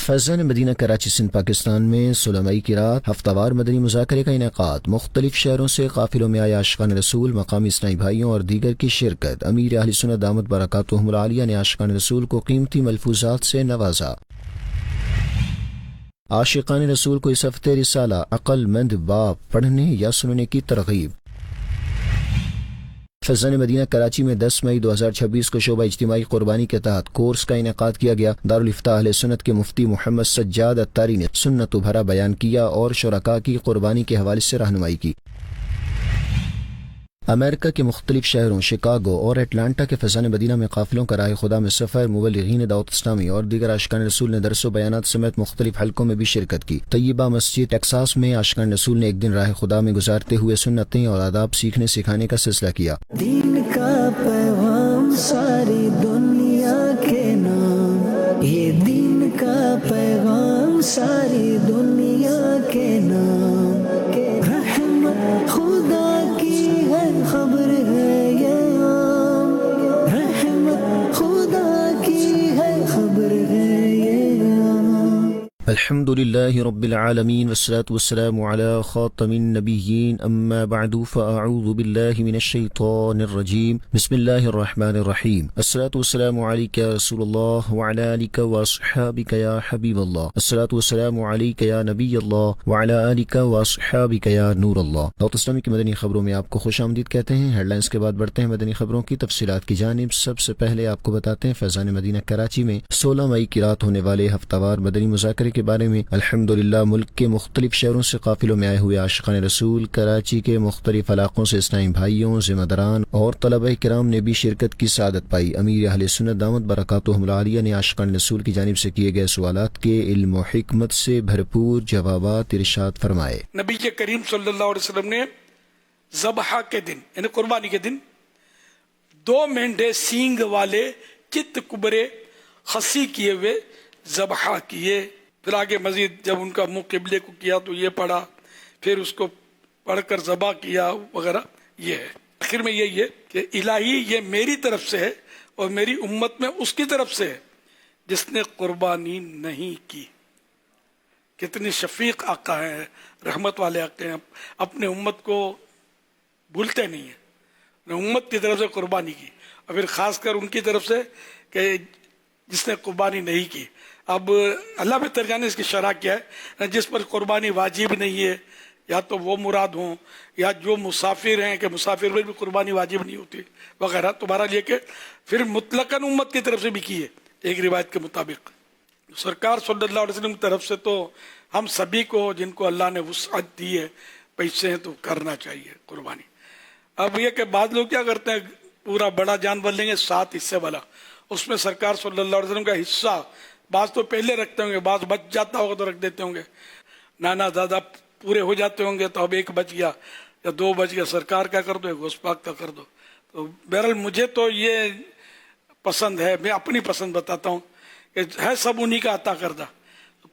فیضان مدینہ کراچی سندھ پاکستان میں 16 مئی کی رات ہفتہ وار مدنی مذاکرے کا انعقاد، مختلف شہروں سے قافلوں میں آئے عاشقان رسول، مقامی اسلامی بھائیوں اور دیگر کی شرکت۔ امیر اہل سنت دامت برکاتہم العالیہ نے عاشقان رسول کو قیمتی ملفوظات سے نوازا۔ عاشقان رسول کو اس ہفتے رسالہ عقل مند باپ پڑھنے یا سننے کی ترغیب۔ فیضان مدینہ کراچی میں 10 مئی 2026 کو شعبہ اجتماعی قربانی کے تحت کورس کا انعقاد کیا گیا۔ دارالفتاح اہل سنت کے مفتی محمد سجاد اتاری نے سنت و بھرا بیان کیا اور شرکاء کی قربانی کے حوالے سے رہنمائی کی۔ امریکہ کے مختلف شہروں شکاگو اور اٹلانٹا کے فیضان مدینہ میں قافلوں کا راہ خدا میں سفر، مبلغین دعوت اسلامی اور دیگر عاشقان رسول نے درس و بیانات سمیت مختلف حلقوں میں بھی شرکت کی۔ طیبہ مسجد ٹیکساس میں عاشقان رسول نے ایک دن راہ خدا میں گزارتے ہوئے سنتیں اور آداب سیکھنے سکھانے کا سلسلہ کیا۔ دین کا پیغام ساری دنیا کے نام، یہ دین کا پیغام ساری دنیا کے نام، رحمت خدا کی ہے خبر ہے یہ عام، رحمت خدا کی ہے خبر ہے یہ عام۔ الحمد للہ رب العالمین والصلاة والسلام على خاتم النبیین، اما بعد فاعوذ باللہ من الشیطان الرجیم، بسم اللہ الرحمن الرحیم۔ الصلاة والسلام علیک یا رسول اللہ وعلی آلک واصحابک یا حبیب اللہ، الصلاة والسلام علیک یا نبی اللہ وعلی آلک واصحابک یا نور اللہ۔ دعوت اسلامی کی مدنی خبروں میں آپ کو خوش آمدید کہتے ہیں۔ ہیڈ لائنز کے بعد بڑھتے ہیں مدنی خبروں کی تفصیلات کی جانب۔ سب سے پہلے آپ کو بتاتے ہیں فیضان مدینہ کراچی میں 16 مئی کی رات ہونے والے ہفتہ وار مدنی مذاکرے کے بارے میں۔ الحمدللہ ملک کے مختلف شہروں سے قافلوں میں آئے ہوئے عاشقان رسول، کراچی کے مختلف علاقوں سے اسلامی بھائیوں، ذمہ داران اور طلبہ کرام نے بھی شرکت کی سعادت پائی۔ امیر اہل سنت دامت برکاتہم العالیہ نے عاشقان رسول کی جانب سے کیے گئے سوالات کے علم و حکمت سے بھرپور جوابات ارشاد فرمائے۔ نبی کے کریم صلی اللہ علیہ وسلم نے ذبح کے دن یعنی قربانی کے دن 2 مینڈے سینگ والے چت کبرے خسی کیے ہوئے ذبح کیے۔ پھر آگے مزید جب ان کا منہ قبلے کو کیا تو یہ پڑھا، پھر اس کو پڑھ کر ذبح کیا وغیرہ۔ یہ ہے آخر میں یہی ہے کہ الہی یہ میری طرف سے ہے اور میری امت میں اس کی طرف سے ہے جس نے قربانی نہیں کی۔ کتنی شفیق آقا ہیں، رحمت والے آقا ہیں، اپنے امت کو بھولتے نہیں ہیں۔ امت کی طرف سے قربانی کی اور پھر خاص کر ان کی طرف سے کہ جس نے قربانی نہیں کی۔ اب اللہ بہتر جانے اس کی شرح کیا ہے۔ جس پر قربانی واجب نہیں ہے یا تو وہ مراد ہوں، یا جو مسافر ہیں کہ مسافر پر بھی قربانی واجب نہیں ہوتی وغیرہ، تو بہرحال یہ کہ پھر مطلقاً امت کی طرف سے بھی کی ہے ایک روایت کے مطابق۔ سرکار صلی اللہ علیہ وسلم کی طرف سے تو ہم سبھی کو جن کو اللہ نے وسعت دی ہے، پیسے ہیں، تو کرنا چاہیے قربانی۔ اب یہ کہ بعض لوگ کیا کرتے ہیں، پورا بڑا جانور لیں گے 7 حصے والا، اس میں سرکار صلی اللہ علیہ وسلم کا حصہ بعض تو پہلے رکھتے ہوں گے، بعض بچ جاتا ہوگا تو رکھ دیتے ہوں گے، نانا دادا پورے ہو جاتے ہوں گے تو اب 1 بچ گیا یا 2 بچ گیا، سرکار کیا کر دو، ایک غوث پاک کا کر دو۔ تو بہرحال مجھے تو یہ پسند ہے، میں اپنی پسند بتاتا ہوں کہ ہے سب انہی کا عطا کردہ،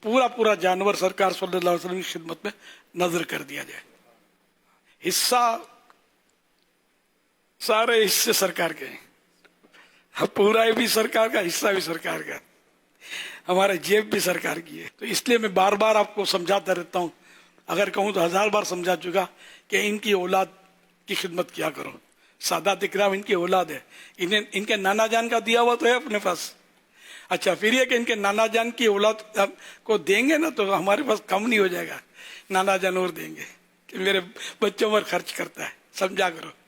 پورا جانور سرکار صلی اللہ علیہ وسلم کی خدمت میں نظر کر دیا جائے۔ حصہ سارے حصے سرکار کے ہیں، پورا بھی سرکار کا، حصہ بھی سرکار کا، ہمارے جیب بھی سرکار کی ہے۔ تو اس لیے میں بار بار آپ کو سمجھاتا رہتا ہوں، اگر کہوں تو 1000 بار سمجھا چکا کہ ان کی اولاد کی خدمت کیا کرو۔ سادات اکرام ان کی اولاد ہے، ان کے نانا جان کا دیا ہوا تو ہے اپنے پاس۔ اچھا پھر یہ کہ ان کے نانا جان کی اولاد کو دیں گے نا تو ہمارے پاس کم نہیں ہو جائے گا، نانا جان اور دیں گے کہ میرے بچوں پر خرچ کرتا ہے، سمجھا کرو۔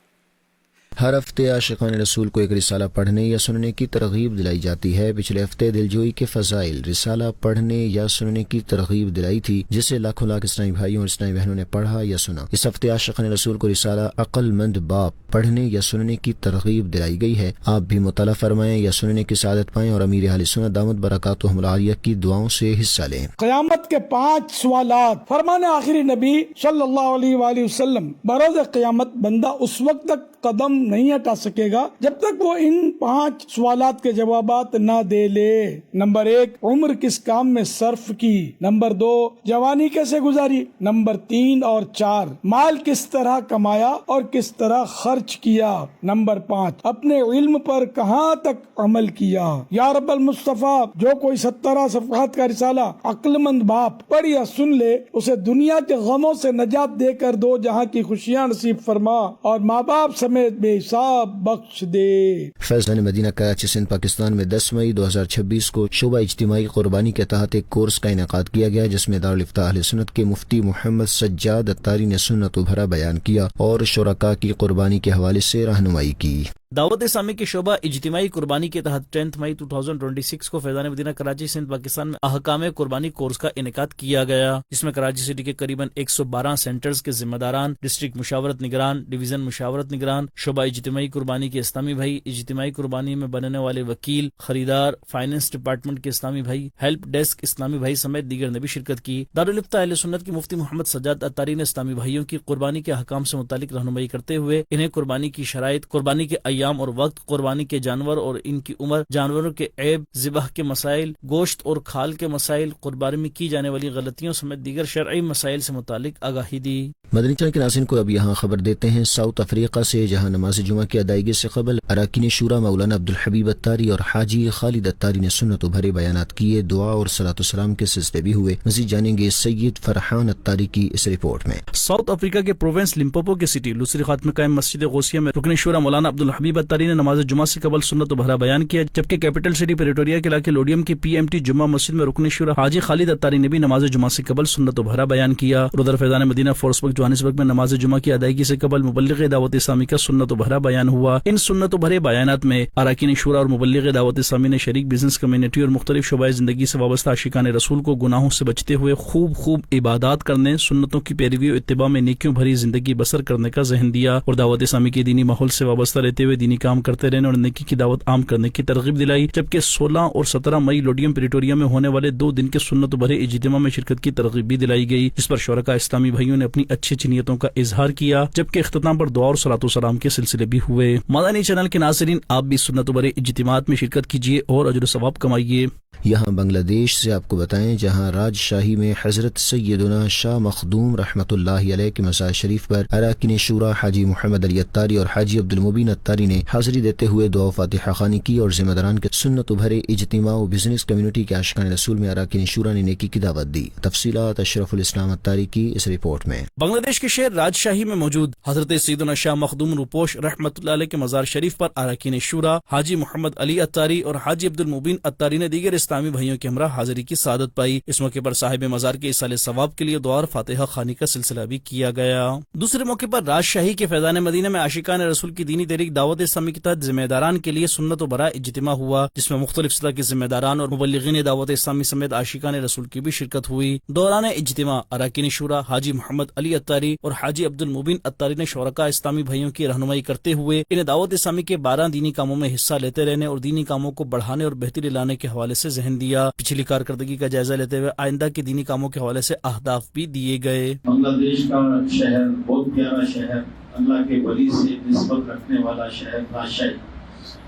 ہر ہفتے عاشقان رسول کو ایک رسالہ پڑھنے یا سننے کی ترغیب دلائی جاتی ہے۔ پچھلے ہفتے دلجوئی کے فضائل رسالہ پڑھنے یا سننے کی ترغیب دلائی تھی، جسے لاکھوں لاکھ اسلامی بھائیوں اور اسلامی بہنوں نے پڑھا یا سنا۔ اس ہفتے عاشقان رسول کو رسالہ عقل مند باپ پڑھنے یا سننے کی ترغیب دلائی گئی ہے۔ آپ بھی مطالعہ فرمائیں یا سننے کی سعادت پائیں اور امیر اہل سنت دامت برکاتہم العالیہ کی دعاؤں سے حصہ لیں۔ قیامت کے 5 سوالات۔ فرمان آخری نبی صلی اللہ علیہ وآلہ وسلم، بروز قیامت بندہ اس وقت تک قدم نہیں ہٹا سکے گا جب تک وہ ان 5 سوالات کے جوابات نہ دے لے۔ نمبر 1، عمر کس کام میں صرف کی۔ نمبر 2، جوانی کیسے گزاری۔ نمبر 3 اور 4، مال کس طرح کمایا اور کس طرح خرچ کیا۔ نمبر 5، اپنے علم پر کہاں تک عمل کیا۔ یا رب المصطفیٰ، جو کوئی 17 صفحات کا رسالہ عقل مند باپ پڑھ یا سن لے، اسے دنیا کے غموں سے نجات دے کر دو جہاں کی خوشیاں نصیب فرما اور ماں باپ سمیت بے حساب بخش دے۔ فیضان مدینہ کراچی سندھ پاکستان میں 10 مئی 2026 کو شعبہ اجتماعی قربانی کے تحت ایک کورس کا انعقاد کیا گیا، جس میں دارالفتہ اہل سنت کے مفتی محمد سجاد اتاری نے سنت و بھرا بیان کیا اور شرکاء کی قربانی کے حوالے سے رہنمائی کی۔ دعوت اسلامی کے شعبہ اجتماعی قربانی کے تحت 10 مئی 2026 کو فیضان مدینہ کراچی سندھ پاکستان میں احکام قربانی کورس کا انعقاد کیا گیا، جس میں کراچی سٹی کے قریباً 112 سینٹرز کے ذمہ داران، ڈسٹرکٹ مشاورت نگران، ڈویژن مشاورت نگران، شعبہ اجتماعی قربانی کے اسلامی بھائی، اجتماعی قربانی میں بننے والے وکیل، خریدار، فائنانس ڈپارٹمنٹ کے اسلامی بھائی، ہیلپ ڈیسک اسلامی بھائی سمیت دیگر نے بھی شرکت کی۔ دارالفتہ اہل سنت کے مفتی محمد سجاد اتاری نے اسلامی بھائیوں کی قربانی کے احکام سے متعلق رہنمائی کرتے ہوئے انہیں قربانی کی شرائط، قربانی کے ایام اور وقت، قربانی کے جانور اور ان کی عمر، جانوروں کے عیب، ذبح کے مسائل، گوشت اور کھال کے مسائل، قربانی میں کی جانے والی غلطیوں سمیت دیگر شرعی مسائل سے متعلق آگاہی دی۔ مدنی چینل کے ناظرین کو اب یہاں خبر دیتے ہیں ساؤتھ افریقہ سے، جہاں نماز جمعہ کی ادائیگی سے قبل اراکین شورا مولانا عبدالحبیب اتاری اور حاجی خالد اتاری نے سنت و بھرے بیانات کیے، دعا اور صلاۃ والسلام کے سلسلے بھی ہوئے۔ مزید جانیں گے سید فرحان اتاری کی اس رپورٹ میں۔ ساؤتھ افریقہ کے پروونس لمپوپو کے سٹی لوسری خات میں قائم مسجد غوثیہ میں رکن شورا مولانا عبدالحبیب اتاری نے نماز جمعہ سے قبل سنت و بھرا بیان کیا، جبکہ کیپٹل سٹی پریٹوریا کے علاقے لوڈیم کی پی ایم ٹی جمعہ مسجد میں رکن شورا حاجی خالد اتاری نے بھی نماز جمعہ سے قبل سنت و بھرا بیان کیا۔ ادھر فیضان مدینہ فورسبرگ جوہانسبرگ میں نماز جمعہ کی ادائیگی سے قبل مبلغ دعوت اسلامی کا سنت و بھرا بیان ہوا۔ ان سنت و بھرے بیانات میں اراکین شورا اور مبلغ دعوت اسلامی نے شریک بزنس کمیونٹی اور مختلف شعبۂ زندگی سے وابستہ عاشقان رسول کو گناہوں سے بچتے ہوئے خوب عبادات کرنے، سنتوں کی پیروی اور اتباع میں نیکیوں بھری زندگی بسر کرنے کا ذہن دیا اور دعوت اسلامی کے دینی ماحول سے وابستہ رہتے ہوئے دینی کام کرتے رہنے اور نیکی کی دعوت عام کرنے کی ترغیب دلائی، جبکہ 16 اور 17 مئی لوڈیم پریٹوریا میں ہونے والے 2 دن کے سنت و بھرے اجتماع میں شرکت کی ترغیب بھی دلائی گئی، جس پر شرکاء اسلامی بھائیوں نے اپنی اچھی نیتوں کا اظہار کیا، جبکہ اختتام پر دعا اور صلاۃ و سلام کے سلسلے بھی ہوئے۔ مدنی چینل کے ناظرین، آپ بھی سنت و بھرے اجتماعات میں شرکت کیجیے اور اجر و ثواب کمائیے۔ یہاں بنگلہ دیش سے آپ کو بتائیں، جہاں راج شاہی میں حضرت سیدنا شاہ مخدوم رحمۃ اللہ علیہ کے مزار شریف پر اراکین شورا حاجی محمد علی اتاری اور حاجی عبدالمبین اتاری نے حاضری دیتے ہوئے دعا و فاتحہ خوانی کی اور ذمہ داران کے سنت و بھرے اجتماع و بزنس کمیونٹی کے عاشقان رسول میں اراکین شورا نے نیکی کی دعوت دی۔ تفصیلات اشرف الاسلام اتاری کی اس رپورٹ میں۔ بنگلہ دیش کے شہر راج شاہی میں موجود حضرت سیدنا شاہ مخدوم روپوش رحمۃ اللہ علیہ کے مزار شریف پر اراکین شورا حاجی محمد علی اتاری اور حاجی عبدالمبین اتاری نے دیگر اسلامی بھائیوں کے ہمراہ حاضری کی سعادت پائی۔ اس موقع پر صاحب مزار کے ایصال ثواب کے لیے دعا اور فاتحہ خوانی کا سلسلہ بھی کیا گیا۔ دوسرے موقع پر راج شاہی کے فیضان مدینہ میں عاشقان رسول کی دینی تحریک دعوت اسلامی کے تحت ذمہ داران کے لیے سنت و بھرا اجتماع ہوا، جس میں مختلف سطح کے ذمہ داران اور مبلغین دعوت اسلامی سمیت عاشقان رسول کی بھی شرکت ہوئی۔ دوران اجتماع اراکین شورا حاجی محمد علی اتاری اور حاجی عبدالمبین اتاری نے شرکاء اسلامی بھائیوں کی رہنمائی کرتے ہوئے انہیں دعوت اسلامی کے 12 دینی کاموں میں حصہ لیتے رہنے اور دینی کاموں کو بڑھانے اور بہتری لانے کے حوالے سے ذہن دیا۔ پچھلی کارکردگی کا جائزہ لیتے ہوئے آئندہ کے دینی کاموں کے حوالے سے اہداف بھی دیے گئے۔ بنگلہ دیش کا شہر بہت پیارا شہر، اللہ کے ولی سے نسبت رکھنے والا شہر راجشاہی۔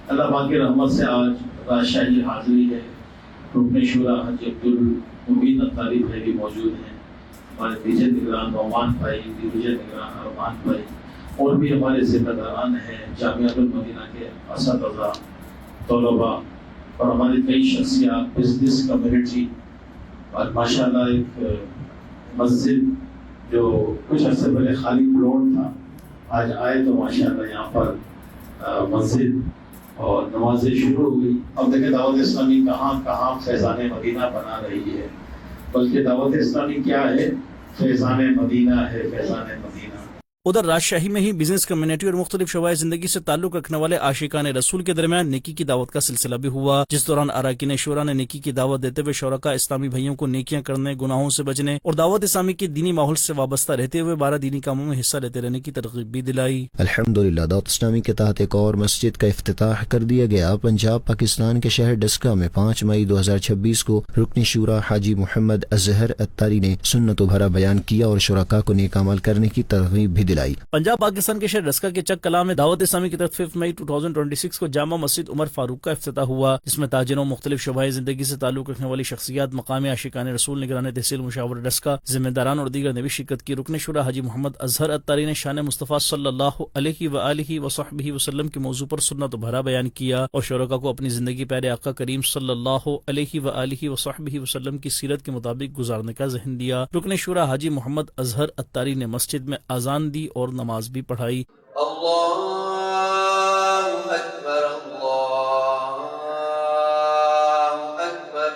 اللہ پاک کی رحمت سے آج راجشاہی حاضری ہے۔ رکن شورا حاجی عبدالمبین اتاری بھائی بھی موجود ہیں، ہمارے ڈویژن نگران نعمان بھائی، ڈویژن نگران ارمان بھائی، اور بھی ہمارے ذمہ داران ہیں، جامعہ المدینہ کے اساتذہ، طلباء اور ہماری کئی شخصیات، بزنس کمیونٹی، اور ماشاءاللہ ایک مسجد جو کچھ عرصے پہلے خالی پلاٹ تھا، آج آئے تو ماشاءاللہ یہاں پر مسجد اور نمازیں شروع ہوئی۔ اب دیکھیں دعوت اسلامی کہاں کہاں فیضان مدینہ بنا رہی ہے، بلکہ دعوت اسلامی کیا ہے، فیضان مدینہ ہے، فیضان مدینہ۔ ادھر راجشاہی میں ہی بزنس کمیونٹی اور مختلف شعبۂ زندگی سے تعلق رکھنے والے عاشقان رسول کے درمیان نیکی کی دعوت کا سلسلہ بھی ہوا، جس دوران اراکین شورا نے نیکی کی دعوت دیتے ہوئے شرکاء اسلامی بھائیوں کو نیکیاں کرنے، گناہوں سے بچنے اور دعوت اسلامی کے دینی ماحول سے وابستہ رہتے ہوئے 12 دینی کاموں میں حصہ لیتے رہنے کی ترغیب بھی دلائی۔ الحمدللہ دعوت اسلامی کے تحت ایک اور مسجد کا افتتاح کر دیا گیا۔ پنجاب پاکستان کے شہر ڈسکا میں 5 مئی 2026 کو رکن شورا حاجی محمد اظہر اتاری نے سنت و بھرا بیان کیا اور شرکاء کو نیک عمل کرنے کی ترغیب بھی دلائی۔ پنجاب پاکستان کے شہر رسکا کے چک کلاں میں دعوت اسلامی کی طرف 5 مئی 2026 کو جامع مسجد عمر فاروق کا افتتاح ہوا، جس میں تاجروں، مختلف شعبۂ زندگی سے تعلق رکھنے والی شخصیات، مقامی عاشقان رسول، نگران تحصیل، مشاور رسکا، ذمہ داران اور دیگر نے بھی شرکت کی۔ رکن شورا حاجی محمد اظہر اتاری نے شان مصطفیٰ صلی اللہ علیہ وآلہ وصحبہ وسلم کے موضوع پر سنت و بھرا بیان کیا اور شرکاء کو اپنی زندگی پیارے آقا کریم صلی اللہ علیہ وآلہ وصحبہ وسلم کی سیرت کے مطابق گزارنے کا ذہن دیا۔ رکن شورا حاجی محمد اظہر اتاری نے مسجد میں اذان دی اور نماز بھی پڑھائی۔ اللہ اکبر، اللہ اکبر۔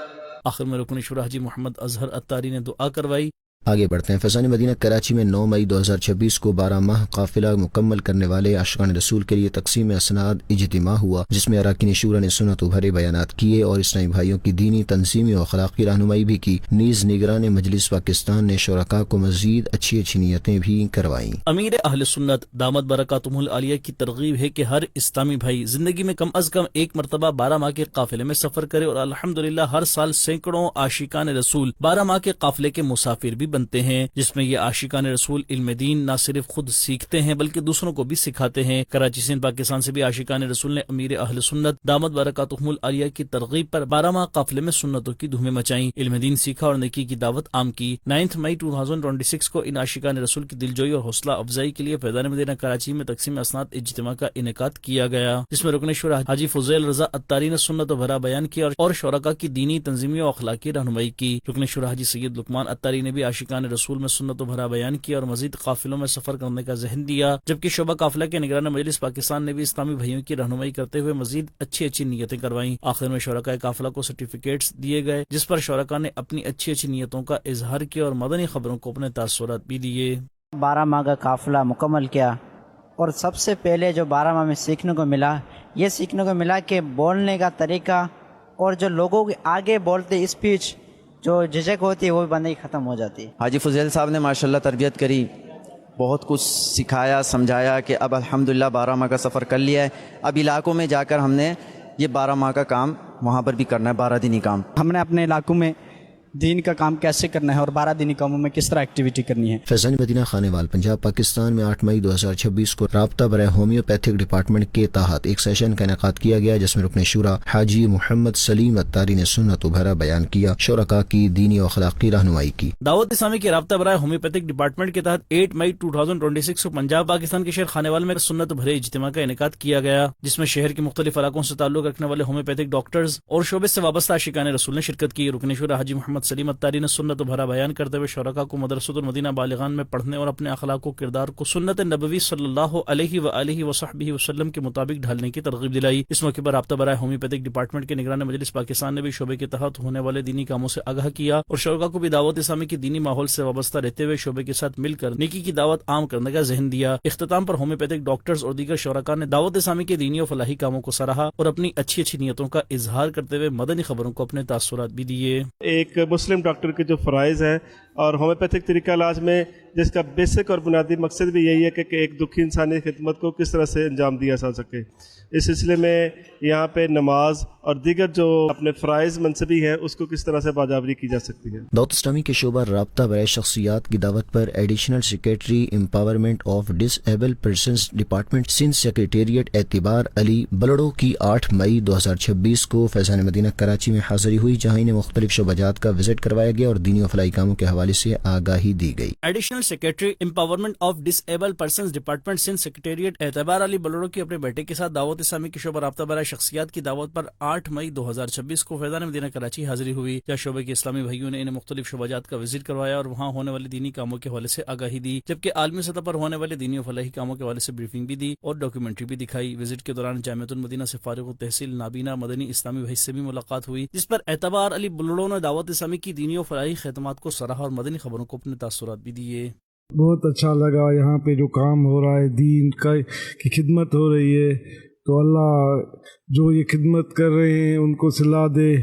آخر میں رکن شورا حاجی محمد اظہر اتاری نے دعا کروائی۔ آگے بڑھتے ہیں۔ فیضان مدینہ کراچی میں 9 مئی 2026 کو 12 ماہ قافلہ مکمل کرنے والے عاشقان رسول کے لیے تقسیم اسناد اجتماع ہوا، جس میں اراکین شورا نے سنت و بھرے بیانات کیے اور اسلامی بھائیوں کی دینی، تنظیمی و اخلاقی رہنمائی بھی کی۔ نیز نگران مجلس پاکستان نے شرکاء کو مزید اچھی نیتیں بھی کروائیں۔ امیر اہل سنت دامت برکاتہم العالیہ کی ترغیب ہے کہ ہر اسلامی بھائی زندگی میں کم از کم ایک مرتبہ 12 ماہ کے قافلے میں سفر کرے، اور الحمدللہ ہر سال سینکڑوں عاشقان رسول 12 ماہ کے قافلے کے مسافر بھی بنتے ہیں، جس میں یہ عاشقان رسول علم دین نہ صرف خود سیکھتے ہیں بلکہ دوسروں کو بھی سکھاتے ہیں۔ کراچی سندھ پاکستان سے بھی عاشقان رسول نے امیر اہل سنت دامت برکاتہم العالیہ کی ترغیب پر 12 ماہ قافلے میں سنتوں کی دھومیں مچائیں، علم دین سیکھا اور نیکی کی دعوت عام کی۔ 9 مئی 2026 کو ان عاشقان رسول کی دلجوئی اور حوصلہ افزائی کے لیے فیضان مدینہ کراچی میں تقسیم اسناد اجتماع کا انعقاد کیا گیا، جس میں رکن شورا حاجی فضیل رضا اتاری نے سنت و بھرا بیان کیا اور شرکاء کی دینی، تنظیمی و اخلاقی رہنمائی کی۔ رکن شورا حاجی سید لقمان اتاری نے بھی عاشقان رسول میں سنت و بھرا بیان کیا اور مزید قافلوں میں سفر کرنے کا ذہن دیا، جبکہ شعبہ قافلہ کے نگران مجلس پاکستان نے بھی اسلامی بھائیوں کی رہنمائی کرتے ہوئے مزید اچھی نیتیں کروائیں۔ آخر میں شرکاء قافلہ کو سرٹیفکیٹس دیے گئے، جس پر شرکاء نے اپنی اچھی نیتوں کا اظہار کیا اور مدنی خبروں کو اپنے تاثرات بھی دیے۔ 12 ماہ کا قافلہ مکمل کیا، اور سب سے پہلے جو 12 ماہ میں سیکھنے کو ملا، یہ سیکھنے کو ملا کہ بولنے کا طریقہ اور جو لوگوں کے آگے بولتے اسپیچ جو جھجک ہوتی ہے وہ بھی بندے کی ختم ہو جاتی ہے۔ حاجی فضیل صاحب نے ماشاءاللہ تربیت کری، بہت کچھ سکھایا، سمجھایا کہ اب الحمدللہ 12 ماہ کا سفر کر لیا ہے، اب علاقوں میں جا کر ہم نے یہ 12 ماہ کا کام وہاں پر بھی کرنا ہے، 12 دینی کام۔ ہم نے اپنے علاقوں میں دین کا کام کیسے کرنا ہے اور 12 دینی کاموں میں کس طرح ایکٹیویٹی کرنی ہے۔ فیضان مدینہ خانیوال پنجاب پاکستان میں 8 مئی 2026 کو رابطہ برائے ہومیوپیتھک ڈپارٹمنٹ کے تحت ایک سیشن کا انعقاد کیا گیا، جس میں رکن شورا حاجی محمد سلیم اتاری نے سنت و بھرا بیان کیا، شرکاء کی دینی و اخلاقی رہنمائی کی۔ دعوت اسلامی کے رابطہ برائے ہومیوپیتھک ڈپارٹمنٹ کے تحت 8 مئی 2026 کو پنجاب پاکستان کے شہر خانیوال میں سنت بھرے اجتماع کا انعقاد کیا گیا، جس میں شہر کے مختلف علاقوں سے تعلق رکھنے والے ہومیوپیتھک ڈاکٹرز اور شعبے سے وابستہ عاشقان رسول نے شرکت کی۔ رکن شورا حاجی محمد سلیم اتاری نے سنت و بھرا بیان کرتے ہوئے شرکاء کو مدرسۃ المدینہ بالغان میں پڑھنے اور اپنے اخلاق و کردار کو سنت نبوی صلی اللہ علیہ وآلہ وصحبہ وسلم کے مطابق ڈھالنے کی ترغیب دلائی۔ اس موقع پر رابطہ برائے ہومیوپیتھک ڈپارٹمنٹ کے نگران مجلس پاکستان نے بھی شعبے کے تحت ہونے والے دینی کاموں سے آگاہ کیا اور شرکاء کو بھی دعوت اسلامی کے دینی ماحول سے وابستہ رہتے ہوئے شعبے کے ساتھ مل کر نیکی کی دعوت عام کرنے کا ذہن دیا۔ اختتام پر ہومیوپیتھک ڈاکٹرز اور دیگر شرکاء نے دعوت اسلامی کے دینی و فلاحی کاموں کو سراہا اور اپنی اچھی نیتوں کا اظہار کرتے ہوئے مدنی خبروں کو اپنے تاثرات بھی دیے۔ ایک مسلم ڈاکٹر کے جو فرائض ہیں اور ہومیوپیتھک طریقہ علاج میں جس کا بیسک اور بنیادی مقصد بھی یہی ہے کہ ایک دکھی انسانی خدمت کو کس طرح سے انجام دیا جا سکے، اس سلسلے میں یہاں پہ نماز اور دیگر جو اپنے فرائض منصبی ہیں اس کو کس طرح سے باجابری کی جا سکتی ہے۔ دعوت اسلامی کے شعبہ رابطہ برائے شخصیات کی دعوت پر additional secretary empowerment of disabled persons department Sindh secretariat Aitbar Ali Bolero کی 8 مئی 2026 کو فیضان مدینہ کراچی میں حاضری ہوئی، جہاں انہیں مختلف شعبہ جات کا وزٹ کروایا گیا اور دینی و فلاحی کاموں کے حوالے سے آگاہی دی گئی۔ Additional secretary empowerment of disabled persons department Sindh secretariat Aitbar Ali Bolero کی اپنے بیٹے کے ساتھ دعوت اسلامی کے شعبہ رابطہ برائے شخصیات کی دعوت پر 8 مئی 2026 کو فیضان مدینہ کراچی حاضری ہوئی، جہاں شعبے کے اسلامی بھائیوں نے انہیں مختلف شعبہ جات کا وزٹ کروایا اور وہاں ہونے والے دینی کاموں کے حوالے سے آگاہی دی، جبکہ عالمی سطح پر ہونے والے دینی و فلاحی کاموں کے حوالے سے بریفنگ بھی دی اور ڈاکیومنٹری بھی دکھائی۔ وزٹ کے دوران جامعۃ المدینہ سے فارغ التحصیل نابینا مدنی اسلامی بھائی سے بھی ملاقات ہوئی، جس پر اعتبار علی بلڑو نے دعوت اسلامی کی دینی و فلاحی خدمات کو سراہا اور مدنی خبروں کو اپنے تاثرات بھی دیے۔ بہت اچھا لگا یہاں پہ جو کام ہو رہا ہے، دین کی خدمت ہو رہی ہے، تو اللہ جو یہ خدمت کر رہے ہیں ان کو صلاح دے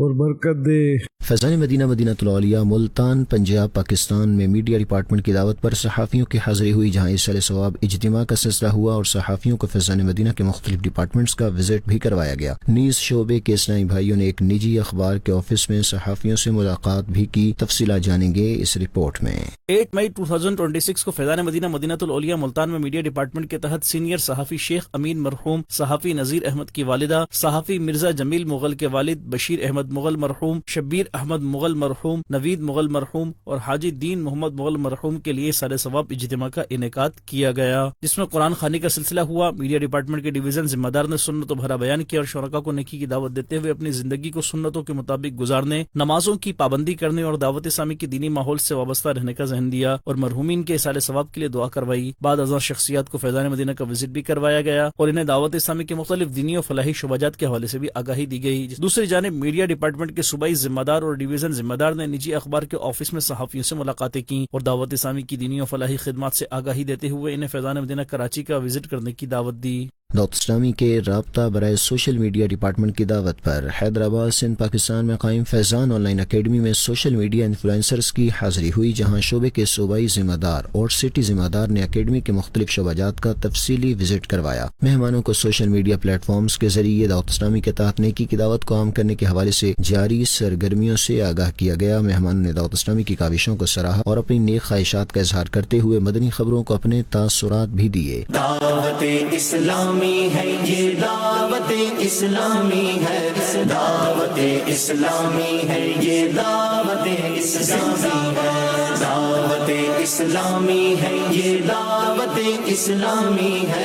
اور برکت دے۔ فیضان مدینہ مدینہ العالیہ ملتان پنجاب پاکستان میں میڈیا ڈپارٹمنٹ کی دعوت پر صحافیوں کی حاضری ہوئی، جہاں ایصال ثواب اجتماع کا سلسلہ ہوا اور صحافیوں کو فیضان مدینہ کے مختلف ڈپارٹمنٹس کا وزٹ بھی کروایا گیا۔ نیز شعبے کے اسلامی بھائیوں نے ایک نجی اخبار کے آفس میں صحافیوں سے ملاقات بھی کی۔ تفصیلات جانیں گے اس رپورٹ میں۔ 8 مئی 2026 کو فیضان مدینہ مدینہ العالیہ ملتان میں میڈیا ڈپارٹمنٹ کے تحت سینئر صحافی شیخ امین مرحوم، صحافی نذیر احمد کی والدہ، صحافی مرزا جمیل مغل کے والد بشیر احمد مغل مرحوم، شبیر احمد مغل مرحوم، نوید مغل مرحوم اور حاجی دین محمد مغل مرحوم کے لیے سال ثواب اجتماع کا انعقاد کیا گیا، جس میں قرآن خوانی کا سلسلہ ہوا۔ میڈیا ڈپارٹمنٹ کے ڈویژن ذمہ دار نے سنت و بھرا بیان کیا اور شرکاء کو نیکی کی دعوت دیتے ہوئے اپنی زندگی کو سنتوں کے مطابق گزارنے، نمازوں کی پابندی کرنے اور دعوت اسلامی کے دینی ماحول سے وابستہ رہنے کا ذہن دیا اور مرحومین کے سال ثواب کے لیے دعا کروائی۔ بعد ازاں شخصیات کو فیضان مدینہ کا وزٹ بھی کروایا گیا اور انہیں دعوت اسلامی کے مختلف دینی اور فلاحی شعبات کے حوالے سے بھی آگاہی دی گئی۔ دوسری جانب میڈیا ڈپارٹمنٹ کے صوبائی ذمہ دار اور ڈویژن ذمہ دار نے نجی اخبار کے آفس میں صحافیوں سے ملاقاتیں کی اور دعوت اسلامی کی دینی اور فلاحی خدمات سے آگاہی دیتے ہوئے انہیں فیضان مدینہ کراچی کا وزٹ کرنے کی دعوت دی۔ دعوت اسلامی کے رابطہ برائے سوشل میڈیا ڈپارٹمنٹ کی دعوت پر حیدرآباد سندھ پاکستان میں قائم فیضان آن لائن اکیڈمی میں سوشل میڈیا انفلوئنسرز کی حاضری ہوئی، جہاں شعبے کے صوبائی ذمہ دار اور سٹی ذمہ دار نے اکیڈمی کے مختلف شعبات کا تفصیلی وزٹ کروایا۔ مہمانوں کو سوشل میڈیا پلیٹ فارمز کے ذریعے دعوت اسلامی کے تحت نیکی کی دعوت کو عام کرنے کے حوالے سے جاری سرگرمیوں سے آگاہ کیا گیا۔ مہمانوں نے دعوت اسلامی کی کاوشوں کو سراہا اور اپنی نیک خواہشات کا اظہار کرتے ہوئے مدنی خبروں کو اپنے تاثرات بھی دیے۔ دعوت اسلامی ہے یہ، دعوت اسلامی ہے، دعوت اسلامی ہے یہ، دعوت اسلامی ہے، دعوت اسلامی ہے یہ، دعوت اسلامی ہے،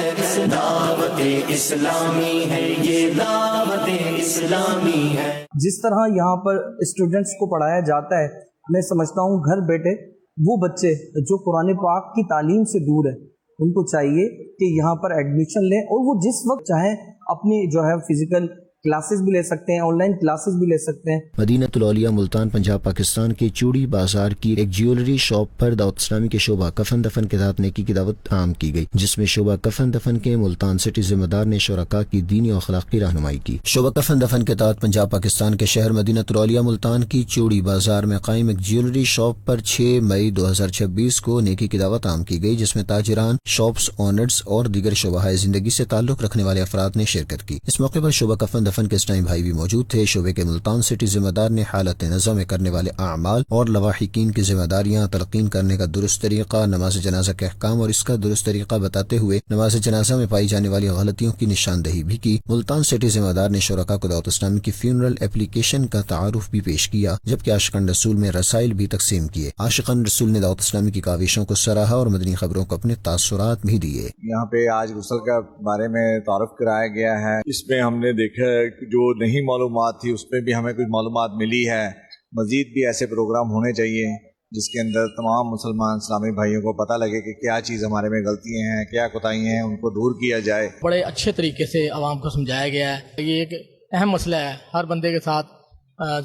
دعوت اسلامی ہے یہ، دعوت اسلامی ہے۔ جس طرح یہاں پر اسٹوڈنٹس کو پڑھایا جاتا ہے، میں سمجھتا ہوں گھر بیٹھے وہ بچے جو قرآن پاک کی تعلیم سے دور ہے ان کو چاہیے کہ یہاں پر ایڈمیشن لیں اور وہ جس وقت چاہیں اپنی جو ہے فزیکل کلاسز بھی لے سکتے ہیں، آن لائن کلاسز بھی لے سکتے ہیں۔ مدینہ العالیہ ملتان پنجاب پاکستان کے چوڑی بازار کی ایک جیولری شاپ پر دعوت اسلامی کے شعبہ کفن دفن کے تحت نیکی کی دعوت عام کی گئی، جس میں شعبہ کفن دفن کے ملتان سٹی ذمہ دار نے شرکاء کی دینی اور اخلاقی رہنمائی کی۔ شعبہ کفن دفن کے تحت پنجاب پاکستان کے شہر مدینہ العالیہ ملتان کی چوڑی بازار میں قائم ایک جیولری شاپ پر 6 مئی 2026 کو نیکی کی دعوت عام کی گئی، جس میں تاجران، شاپس اونرز اور دیگر شعبہ زندگی سے تعلق رکھنے والے افراد نے شرکت کی۔ اس موقع پر شعبہ کفن دفن کے اسلامی بھائی بھی موجود تھے۔ شعبے کے ملتان سٹی ذمہ دار نے حالت نظم میں کرنے والے اعمال اور لواحقین کی ذمہ داریاں، تلقین کرنے کا درست طریقہ، نماز جنازہ کے احکام اور اس کا درست طریقہ بتاتے ہوئے نماز جنازہ میں پائی جانے والی غلطیوں کی نشاندہی بھی کی۔ ملتان سٹی ذمہ دار نے شرکاء کو دعوت اسلامی کی فیونرل اپلیکیشن کا تعارف بھی پیش کیا، جبکہ عاشقان رسول میں رسائل بھی تقسیم کیے۔ عاشقان رسول نے دعوت اسلامی کی کاوشوں کو سراہا اور مدنی خبروں کو اپنے تاثرات بھی دیے۔ یہاں پہ آج غسل کا بارے میں تعارف کرایا گیا ہے، اس میں ہم نے دیکھا کہ جو نہیں معلومات تھی اس میں بھی ہمیں کچھ معلومات ملی ہے۔ مزید بھی ایسے پروگرام ہونے چاہیے جس کے اندر تمام مسلمان اسلامی بھائیوں کو پتہ لگے کہ کیا چیز ہمارے میں غلطیاں ہیں، کیا کوتاہیاں ہیں، ان کو دور کیا جائے۔ بڑے اچھے طریقے سے عوام کو سمجھایا گیا ہے۔ یہ ایک اہم مسئلہ ہے، ہر بندے کے ساتھ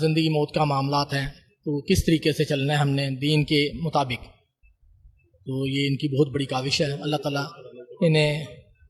زندگی موت کا معاملات ہیں، تو کس طریقے سے چلنا ہے ہم نے دین کے مطابق، تو یہ ان کی بہت بڑی کاوش ہے۔ اللہ تعالیٰ انہیں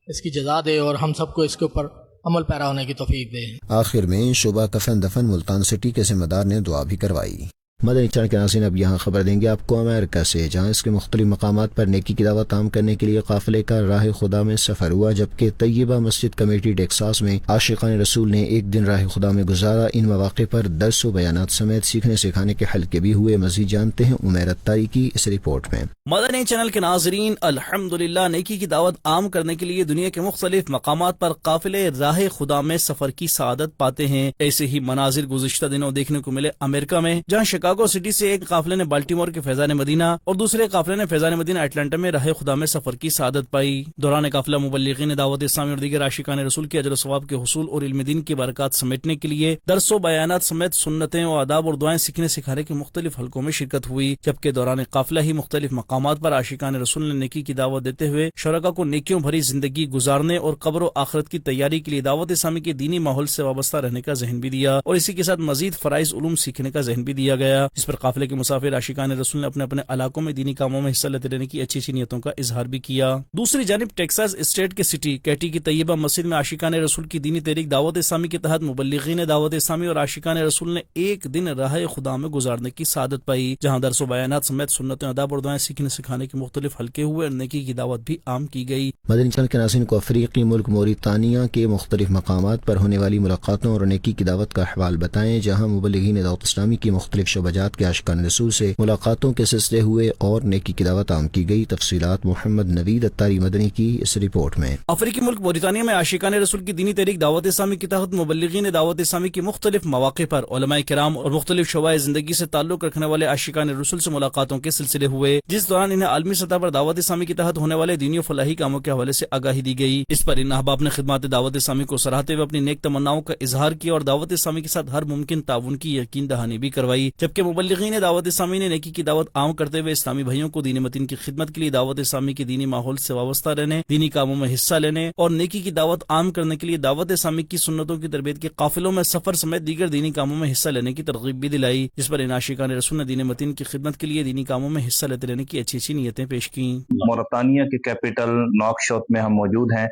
اس کی جزا دے اور ہم سب کو اس کے اوپر عمل پیرا ہونے کی توفیق دے۔ آخر میں شعبہ کفن دفن ملتان سٹی کے ذمہ دار نے دعا بھی کروائی۔ مدنی چینل کے ناظرین اب یہاں خبر دیں گے آپ کو امریکہ سے، جہاں اس کے مختلف مقامات پر نیکی کی دعوت عام کرنے کے لیے قافلے کا راہ خدا میں سفر ہوا، جبکہ طیبہ مسجد کمیٹی ٹیکساس میں عاشقان رسول نے ایک دن راہ خدا میں گزارا۔ ان مواقع پر درس و بیانات سمیت سیکھنے سکھانے کے حلقے بھی ہوئے۔ مزید جانتے ہیں عمیر اتاری کی اس رپورٹ میں۔ مدنی چینل کے ناظرین، الحمدللہ نیکی کی دعوت عام کرنے کے لیے دنیا کے مختلف مقامات پر قافلے راہ خدا میں سفر کی سعادت پاتے ہیں۔ ایسے ہی مناظر گزشتہ دنوں دیکھنے کو ملے امریکہ میں، جہاں شکاگو سٹی سے ایک قافلے نے بالٹیمور کے فیضان مدینہ اور دوسرے قافلے نے فیضان مدینہ اٹلانٹا میں راہ خدا میں سفر کی سعادت پائی۔ دوران قافلہ مبلغین دعوت اسلامی اور دیگر عاشقان رسول کے اجر و ثواب کے حصول اور علم دین کی برکات سمیٹنے کے لیے درس و بیانات سمیت سنتیں و آداب اور دعائیں سیکھنے سکھانے کے مختلف حلقوں میں شرکت ہوئی، جبکہ دوران قافلہ ہی مختلف مقامات پر عاشقان رسول نے نیکی کی دعوت دیتے ہوئے شرکاء کو نیکیوں بھری زندگی گزارنے اور قبر و آخرت کی تیاری کے لیے دعوت اسلامی کے دینی ماحول سے وابستہ رہنے کا ذہن بھی دیا، اور اسی کے ساتھ مزید فرائض علوم سیکھنے کا ذہن بھی دیا گیا۔ گیا، جس پر قافلے کے مسافر عاشقان رسول نے اپنے اپنے علاقوں میں دینی کاموں میں حصہ لیتے رہنے کی اچھی اچھی نیتوں کا اظہار بھی کیا۔ دوسری جانب ٹیکساس اسٹیٹ کے سٹی کیٹی کی طیبہ مسجد میں عاشقان رسول کی دینی تحریک دعوت اسلامی کے تحت مبلغین دعوت اسلامی اور عاشقان رسول نے ایک دن راہ خدا میں گزارنے کی سعادت پائی، جہاں درس و بیانات سمیت سنت آداب اور دعائیں سیکھنے سکھانے کے مختلف حلقے ہوئے اور نیکی کی دعوت بھی عام کی گئی۔ مدنی چینل کے ناظرین کو افریقی ملک موریتانیہ کے مختلف مقامات پر ہونے والی ملاقاتوں اور نیکی کی دعوت کا احوال بتائیں، جہاں مبلغین دعوت اسلامی کی مختلف شعبہ جات کے عاشقان رسول سے ملاقاتوں کے سلسلے ہوئے اور نیکی کی دعوت عام کی گئی۔ تفصیلات محمد نوید اتاری مدنی کی اس رپورٹ میں۔ افریقی ملک موریتانیہ میں عاشقان رسول کی دینی تحریک دعوت اسلامی کے تحت مبلغین دعوت اسلامی کی مختلف مواقع پر علماء کرام اور مختلف شعبۂ زندگی سے تعلق رکھنے والے عاشقان رسول سے ملاقاتوں کے سلسلے ہوئے، جس دوران انہیں عالمی سطح پر دعوت اسلامی کے تحت ہونے والے دینی و فلاحی کاموں کے حوالے سے آگاہی دی گئی۔ اس پر ان احباب نے خدمات دعوت اسلامی کو سراہتے ہوئے اپنی نیک تمناؤں کا اظہار کیا اور دعوت اسلامی کے ساتھ ہر ممکن تعاون کی یقین دہانی بھی کروائی، جبکہ مبلغین دعوت اسلامی نے نیکی کی دعوت عام کرتے ہوئے اسلامی بھائیوں کو دین متین کی خدمت کے لیے دعوت اسلامی کے دینی ماحول سے وابستہ رہنے، دینی کاموں میں حصہ لینے اور نیکی کی دعوت عام کرنے کے لیے دعوت اسلامی کی سنتوں کی تربیت کے قافلوں میں سفر سمیت دیگر دینی کاموں میں حصہ لینے کی ترغیب بھی دلائی، جس پر ان عاشقان رسول نے دین متین کی خدمت کے لیے دینی کاموں میں حصہ لیتے رہنے کی اچھی اچھی نیتیں پیش کیں۔ موریتانیہ کے کیپٹل نواکشوط میں ہم موجود ہیں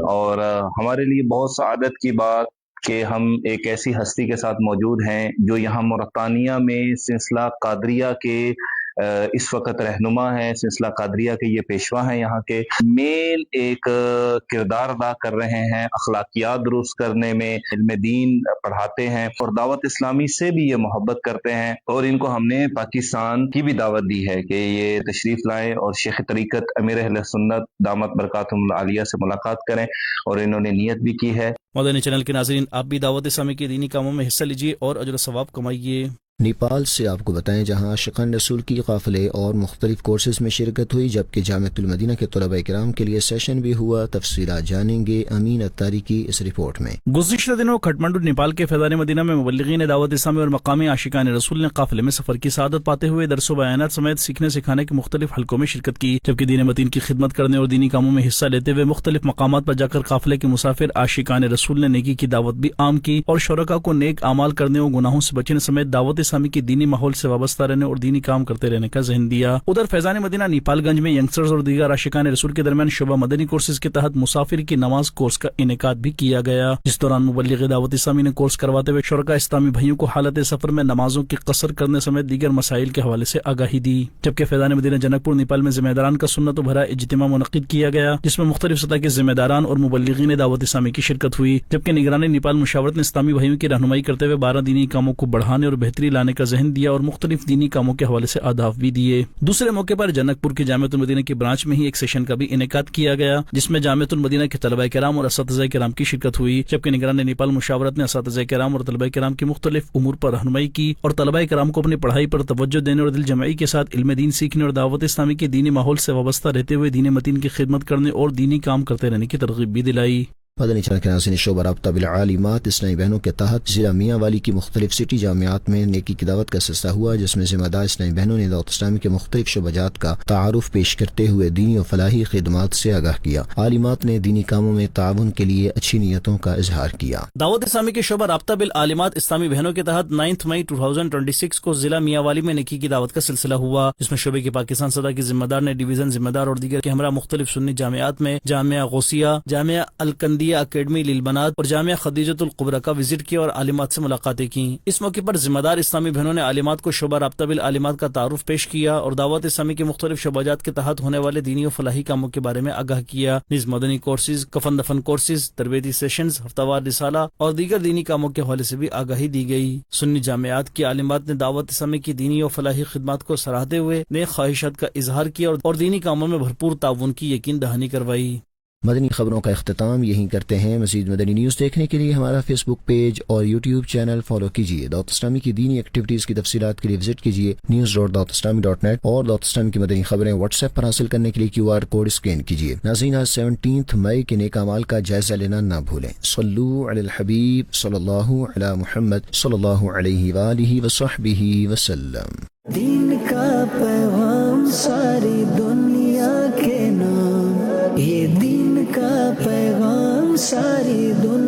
اور ہمارے لیے بہت سعادت کی بات کہ ہم ایک ایسی ہستی کے ساتھ موجود ہیں جو یہاں موریتانیہ میں سلسلہ قادریہ کے اس وقت رہنما ہیں، سلسلہ قادریہ کے یہ پیشوا ہیں، یہاں کے مین ایک کردار ادا کر رہے ہیں، اخلاقیات درست کرنے میں، علم دین پڑھاتے ہیں اور دعوت اسلامی سے بھی یہ محبت کرتے ہیں، اور ان کو ہم نے پاکستان کی بھی دعوت دی ہے کہ یہ تشریف لائیں اور شیخ طریقت امیر اہل سنت دامت برکاتہم العالیہ سے ملاقات کریں، اور انہوں نے نیت بھی کی ہے۔ مدنی چینل کے ناظرین، آپ بھی دعوت اسلامی کے دینی کاموں میں حصہ لیجیے اور اجر و ثواب کمائیے۔ نیپال سے آپ کو بتائیں، جہاں عاشقان رسول کی قافلے اور مختلف کورسز میں شرکت ہوئی، جبکہ جامعۃ المدینہ کے طلباء کرام کے لیے سیشن بھی ہوا۔ تفصیلات جانیں گے امین اتاری کی اس رپورٹ میں۔ گزشتہ دنوں کھٹمنڈو نیپال کے فیضان مدینہ میں مبلغین دعوت اسلامی اور مقامی عاشقان رسول نے قافلے میں سفر کی سعادت پاتے ہوئے درس و بیانات سمیت سیکھنے سکھانے کے مختلف حلقوں میں شرکت کی، جبکہ دین متین کی خدمت کرنے اور دینی کاموں میں حصہ لیتے ہوئے مختلف مقامات پر جا کر قافلے کے مسافر عاشقان رسول نے نیکی کی دعوت بھی عام کی اور شرکاء کو نیک اعمال کرنے اور گناہوں سے بچنے سمیت دعوت اسلامی کی دینی ماحول سے وابستہ رہنے اور دینی کام کرتے رہنے کا ذہن دیا۔ ادھر فیضان مدینہ نیپال گنج میں ینگسٹرز اور دیگر عاشقان رسول کے درمیان شعبہ مدنی کورسز کے تحت مسافر کی نماز کورس کا انعقاد بھی کیا گیا، جس دوران مبلغ دعوت اسلامی نے کورس کرواتے ہوئے شرکاء اسلامی بھائیوں کو حالت سفر میں نمازوں کی قصر کرنے سمیت دیگر مسائل کے حوالے سے آگاہی دی، جبکہ فیضان مدینہ جنک پور نیپال میں ذمہ داران کا سنت و بھرا اجتماع منعقد کیا گیا، جس میں مختلف سطح کے ذمہ داران اور مبلغین دعوت اسلامی کی شرکت ہوئی، جبکہ نگران نیپال مشاورت نے اسلامی بھائیوں کی رہنمائی کرتے ہوئے 12 دینی کاموں کو بڑھانے اور بہتری لانے کا ذہن دیا اور مختلف دینی کاموں کے حوالے سے آداب بھی دیے۔ دوسرے موقع پر جنک پور کے جامعۃ المدینہ کی برانچ میں ہی ایک سیشن کا بھی انعقاد کیا گیا، جس میں جامعۃ المدینہ کے طلباء کرام اور اساتذہ کرام کی شرکت ہوئی، جبکہ نگران نیپال مشاورت نے اساتذہ کرام اور طلباء کرام کی مختلف امور پر رہنمائی کی اور طلباء کرام کو اپنی پڑھائی پر توجہ دینے اور دل جمعی کے ساتھ علم دین سیکھنے اور دعوت اسلامی کے دینی ماحول سے وابستہ رہتے ہوئے دین متین کی خدمت کرنے اور دینی کام کرتے رہنے کی ترغیب بھی دلائی۔ مدنی چینل کے ناظرین، شعبہ رابطہ بالعالمات اسلامی بہنوں کے تحت ضلع میاں والی کی مختلف سٹی جامعات میں نیکی کی دعوت کا سلسلہ ہوا، جس میں ذمہ دار اسلامی بہنوں نے دعوت اسلامی کے مختلف شعبہ جات کا تعارف پیش کرتے ہوئے دینی و فلاحی خدمات سے آگاہ کیا۔ عالمات نے دینی کاموں میں تعاون کے لیے اچھی نیتوں کا اظہار کیا۔ دعوت اسلامی کے شعبہ رابطہ بالعالمات اسلامی بہنوں کے تحت 9 مئی 2026 کو ضلع میاں والی میں نیکی کی دعوت کا سلسلہ ہوا، جس میں شعبے کے پاکستان سطح کے ذمہ دار نے ڈویژن ذمہ دار اور دیگر کے ہمراہ مختلف سنی جامعات میں جامعہ غوثیہ، جامعہ الکندیہ اکیڈمی بنات اور جامعہ خدیجۃ القبریٰ کا وزٹ کیا اور عالمات سے ملاقاتیں کی۔ اس موقع پر ذمہ دار اسلامی بہنوں نے عالمات کو شعبہ رابطہ بالعالمات کا تعارف پیش کیا اور دعوت اسلامی کے مختلف شعبہ جات کے تحت ہونے والے دینی و فلاحی کاموں کے بارے میں آگاہ کیا، نیز مدنی کورسز، کفن دفن کورسز، تربیتی سیشنز، ہفتہ وار رسالہ اور دیگر دینی کاموں کے حوالے سے بھی آگاہی دی گئی۔ سنی جامعات کی عالمات نے دعوت اسلامی کی دینی و فلاحی خدمات کو سراہتے ہوئے نیک خواہشات کا اظہار کیا اور دینی کاموں میں بھرپور تعاون کی یقین دہانی کروائی۔ مدنی خبروں کا اختتام یہیں کرتے ہیں۔ مزید مدنی نیوز دیکھنے کے لیے ہمارا فیس بک پیج اور یوٹیوب چینل فالو کیجیے۔ دعوت اسلامی کی دینی ایکٹیویٹیز کی تفصیلات کے لیے وزٹ کیجیے news.dawataislami.net اور دعوت اسلامی کی مدنی خبریں واٹس ایپ پر حاصل کرنے کے لیے QR کوڈ اسکین کیجیے۔ ناظرین، 17 مئی کے نیک اعمال کا جائزہ لینا نہ بھولیں۔ صلو علی الحبیب صلی اللہ علی محمد صلی اللہ علیہ وآلہ وصحبہ وسلم۔ دین کا پیغام ساری دنیا کے نام، یہ دین کا پیغام ساری دنیا